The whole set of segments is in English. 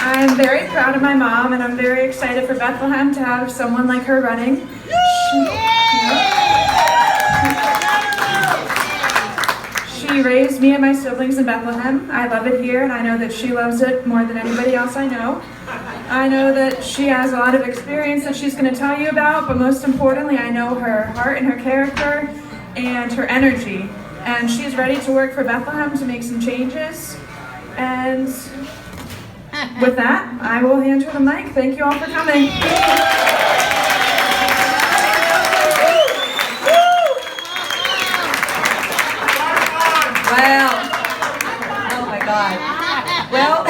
I'm very proud of my mom, and I'm very excited for Bethlehem to have someone like her running. She raised me and my siblings in Bethlehem. I love it here, and I know that she loves it more than anybody else I know. I know that she has a lot of experience that she's going to tell you about, but most importantly, I know her heart and her character and her energy. And she's ready to work for Bethlehem to make some changes. And with that, I will hand her the mic. Thank you all for coming. Wow. Oh my God. Well,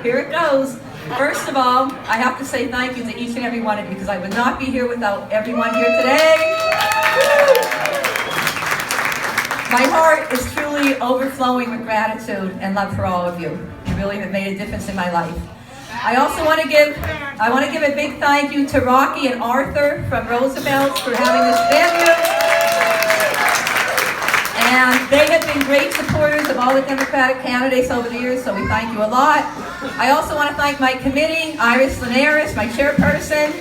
here it goes. First of all, I have to say thank you to each and every one of you, because I would not be here without everyone here today. My heart is truly overflowing with gratitude and love for all of you. You really have made a difference in my life. I also want to give a big thank you to Rocky and Arthur from Roosevelt for having this venue. And they have been great supporters of all the Democratic candidates over the years, so we thank you a lot. I also want to thank my committee, Iris Linares, my chairperson.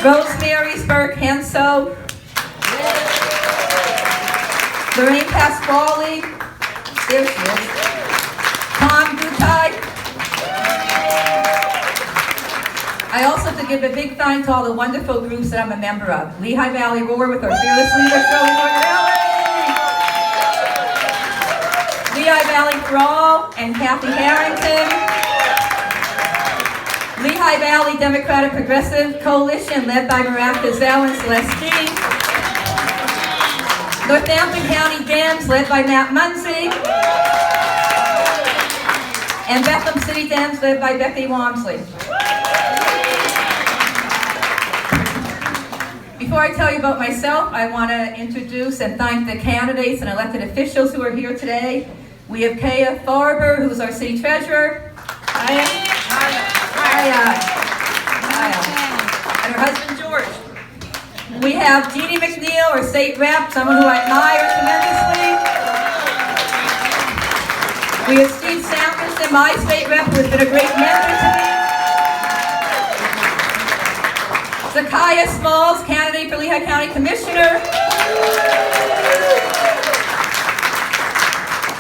Rosemary Spurk-Henso. Lorraine Pasquale. There she is. Tom Gutai. I also have to give a big thanks to all the wonderful groups that I'm a member of. Lehigh Valley Roar with our fearless leader, Shirley Morganelli. Lehigh Valley for All and Kathy Harrington. Lehigh Valley Democratic Progressive Coalition led by Marat Gazelle and Celeste G. Northampton County Dems led by Matt Munsey. And Bethlehem City Dems led by Becky Walmsley. Before I tell you about myself, I want to introduce and thank the candidates and elected officials who are here today. We have Kaya Farber, who's our city treasurer. Kaya. And her husband, George. We have Jeannie McNeil, our state rep, someone who I admire tremendously. We have Steve Samuelson, my state rep, who has been a great mentor to me. Zakiah Smalls, candidate for Lehigh County Commissioner.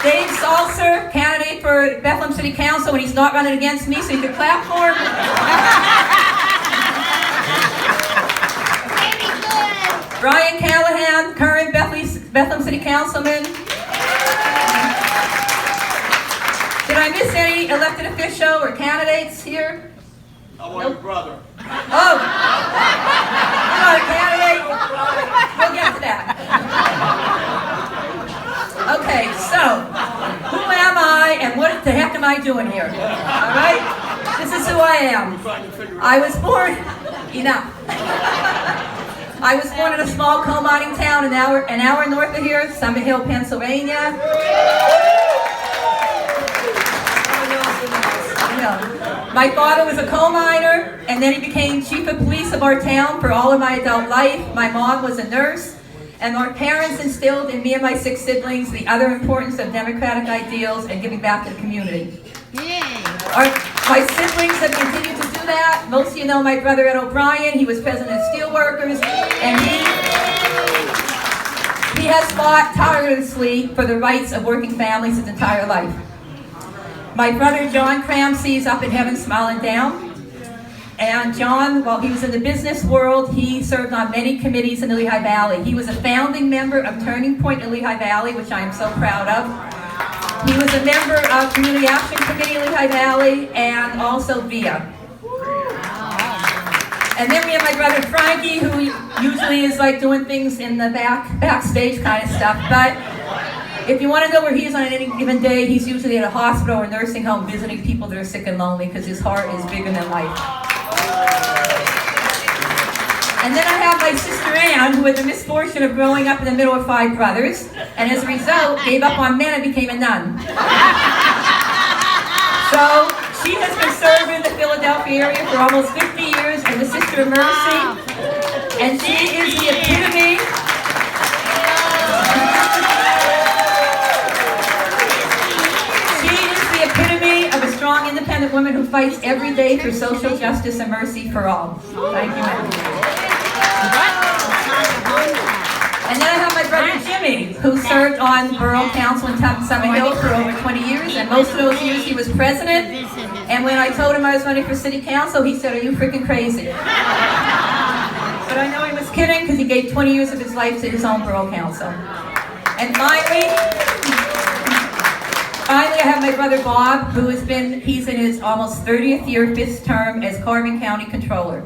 Dave Salser, candidate for Bethlehem City Council when he's not running against me, so you can clap for him. Brian Callahan, current Bethlehem City Councilman. Did I miss any elected official or candidates here? I want your brother. Oh! I'm not a candidate. We'll get to that. Okay, so, who am I and what the heck am I doing here? All right? This is who I am. I was born, I was born in a small coal mining town an hour north of here, Summit Hill, Pennsylvania. My father was a coal miner, and then he became chief of police of our town for all of my adult life. My mom was a nurse, and our parents instilled in me and my 6 siblings the other importance of democratic ideals and giving back to the community. My siblings have continued to do that. Most of you know my brother Ed O'Brien. He was president of Steelworkers, and he has fought tirelessly for the rights of working families his entire life. My brother John Crampsie is up in heaven smiling down. And John, while he was in the business world, he served on many committees in the Lehigh Valley. He was a founding member of Turning Point in Lehigh Valley, which I am so proud of. He was a member of Community Action Committee in Lehigh Valley and also VIA. And then we have my brother Frankie, who usually is like doing things in the backstage kind of stuff. But if you want to know where he is on any given day, he's usually at a hospital or nursing home visiting people that are sick and lonely because his heart is bigger than life. And then I have my sister Ann, who had the misfortune of growing up in the middle of 5 brothers, and as a result, gave up on men and became a nun. So she has been serving the Philadelphia area for almost 50 years as a Sister of Mercy, and she is the epitome woman who fights every day for social justice and mercy for all. Thank you, ma'am. And then I have my brother Jimmy, who served on Borough Council in Summit Hill for over 20 years, and most of those years he was president. And when I told him I was running for city council, he said, "Are you freaking crazy?" But I know he was kidding, because he gave 20 years of his life to his own borough council. And finally, I have my brother Bob, who he's in his almost 30th year, 5th term as Carbon County Controller.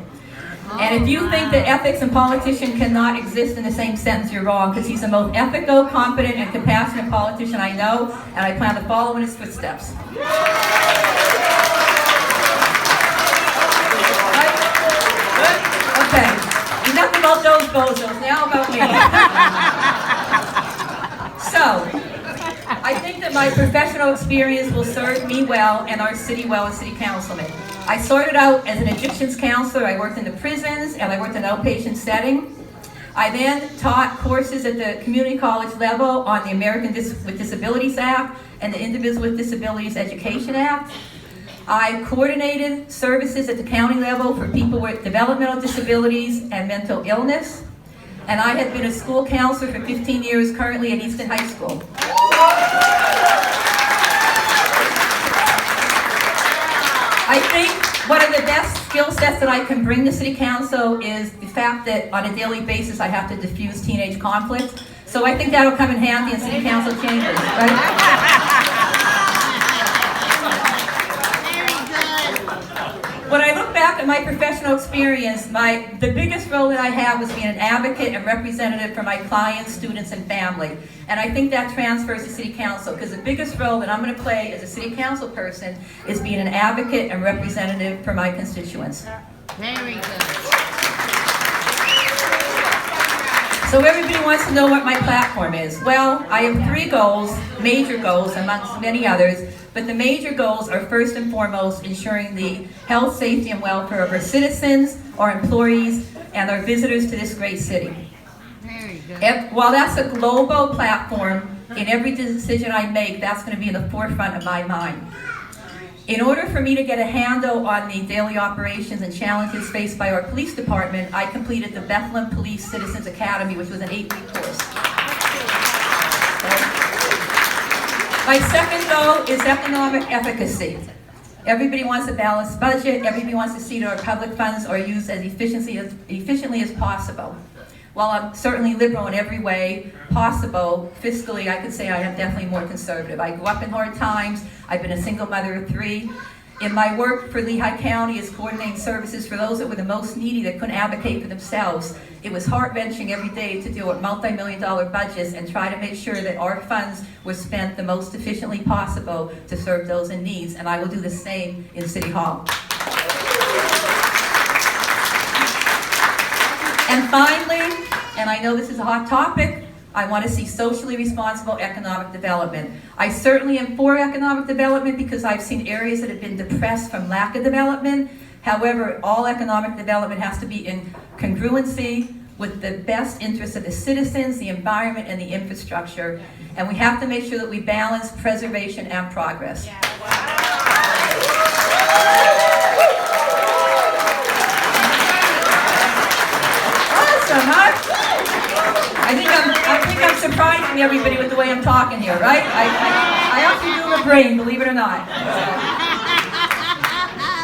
And if you think that ethics and politician cannot exist in the same sentence, you're wrong, because he's the most ethical, competent, and compassionate politician I know, and I plan to follow in his footsteps. Okay, enough about those bozos, now about me. So, I think that my professional experience will serve me well and our city well as city councilman. I started out as an addictions counselor. I worked in the prisons and I worked in an outpatient setting. I then taught courses at the community college level on the American with Disabilities Act and the Individuals with Disabilities Education Act. I coordinated services at the county level for people with developmental disabilities and mental illness. And I have been a school counselor for 15 years, currently at Easton High School. I think one of the best skill sets that I can bring to City Council is the fact that on a daily basis I have to diffuse teenage conflict. So I think that'll come in handy in City Council chambers, right? When I look back at my professional experience, the biggest role that I had was being an advocate and representative for my clients, students, and family. And I think that transfers to City Council, because the biggest role that I'm going to play as a City Council person is being an advocate and representative for my constituents. Very good. So everybody wants to know what my platform is. Well, I have 3 goals, major goals amongst many others, but the major goals are first and foremost ensuring the health, safety, and welfare of our citizens, our employees, and our visitors to this great city. Very good. While that's a global platform, in every decision I make, that's going to be in the forefront of my mind. In order for me to get a handle on the daily operations and challenges faced by our police department, I completed the Bethlehem Police Citizens Academy, which was an 8-week course. My second goal is economic efficacy. Everybody wants a balanced budget. Everybody wants to see that our public funds are used as efficiently as possible. While I'm certainly liberal in every way possible, fiscally, I could say I am definitely more conservative. I grew up in hard times. I've been a single mother of 3. In my work for Lehigh County is coordinating services for those that were the most needy, that couldn't advocate for themselves. It was heart-wrenching every day to deal with multi-million-dollar budgets and try to make sure that our funds were spent the most efficiently possible to serve those in need. And I will do the same in City Hall. And finally, and I know this is a hot topic, I want to see socially responsible economic development. I certainly am for economic development because I've seen areas that have been depressed from lack of development. However, all economic development has to be in congruency with the best interests of the citizens, the environment, and the infrastructure. And we have to make sure that we balance preservation and progress. Yeah. Awesome, huh? I think I'm surprising everybody with the way I'm talking here, right? I actually do have a brain, believe it or not.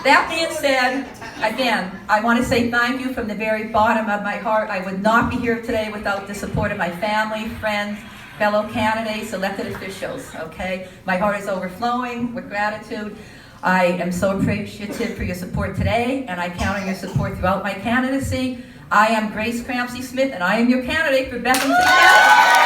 That being said, again, I want to say thank you from the very bottom of my heart. I would not be here today without the support of my family, friends, fellow candidates, elected officials, okay? My heart is overflowing with gratitude. I am so appreciative for your support today, and I count on your support throughout my candidacy. I am Grace Crampsie Smith, and I am your candidate for Bethlehem City Council.